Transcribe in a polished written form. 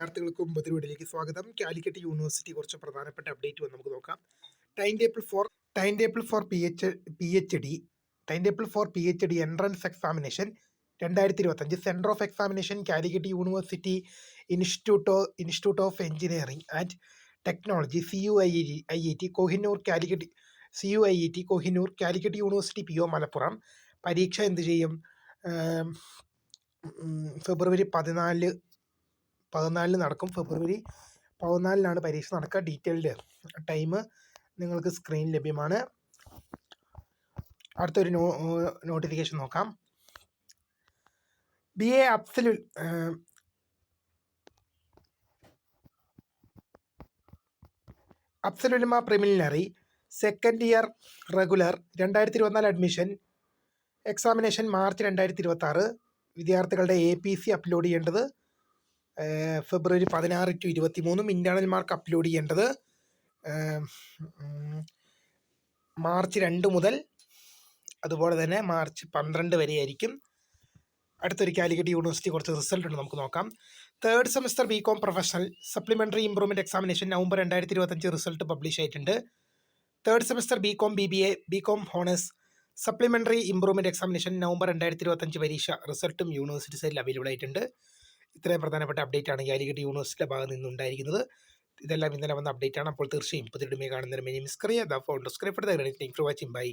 വിദ്യാർത്ഥികൾക്കും പൊതുവിടിലേക്ക് സ്വാഗതം. കാലിക്കറ്റ് യൂണിവേഴ്സിറ്റി കുറച്ച് പ്രധാനപ്പെട്ട അപ്ഡേറ്റ് വന്ന് നമുക്ക് നോക്കാം. Time table for P H D entrance examination 2025 centre of examination Calicut university institute of engineering and technology CUIET Kohinoor Calicut university PO Malappuram. പരീക്ഷ എന്ത് ചെയ്യും? ഫെബ്രുവരി 14 നടക്കും. ഫെബ്രുവരി 14 പരീക്ഷ നടക്കുക. ഡീറ്റെയിൽഡ് ടൈം നിങ്ങൾക്ക് സ്ക്രീൻ ലഭ്യമാണ്. അടുത്തൊരു നോട്ടിഫിക്കേഷൻ നോക്കാം. BA Afzalulama preliminary second year regular 2024 admission examination March 2026. വിദ്യാർത്ഥികളുടെ APC അപ്ലോഡ് ചെയ്യേണ്ടത് February 16 to 23. Internal mark upload ചെയ്യേണ്ടത് മാർച്ച് 2 മുതൽ അതുപോലെ തന്നെ മാർച്ച് 12 വരെ ആയിരിക്കും. അടുത്തൊരു കാലിക്കറ്റ് യൂണിവേഴ്സിറ്റി കുറച്ച് റിസൾട്ട് ഉണ്ട്, നമുക്ക് നോക്കാം. Third semester BCom professional supplementary improvement examination November 2025 result publish ആയിട്ടുണ്ട്. Third semester BCom BBA BCom honours supplementary improvement examination November 2025 പരീക്ഷ റിസൾട്ടും യൂണിവേഴ്സിറ്റി സൈറ്റിൽ അവൈലബിൾ ആയിട്ടുണ്ട്. ഇത്രയും പ്രധാനപ്പെട്ട അപ്ഡേറ്റ് ആണ് കാലിക്കറ്റ് യൂണിവേഴ്സിറ്റിയുടെ ഭാഗത്ത് നിന്നുണ്ടായിരിക്കുന്നത്. ഇതെല്ലാം ഇന്നലെ വന്ന അപ്ഡേറ്റ് ആണ്. അപ്പോൾ തീർച്ചയായും പുതിയ കാണുന്നതിന് മിനി മിസ്കറിയ ദ ഫോൺ ഫോർ വാച്ചിങ്. ബൈ.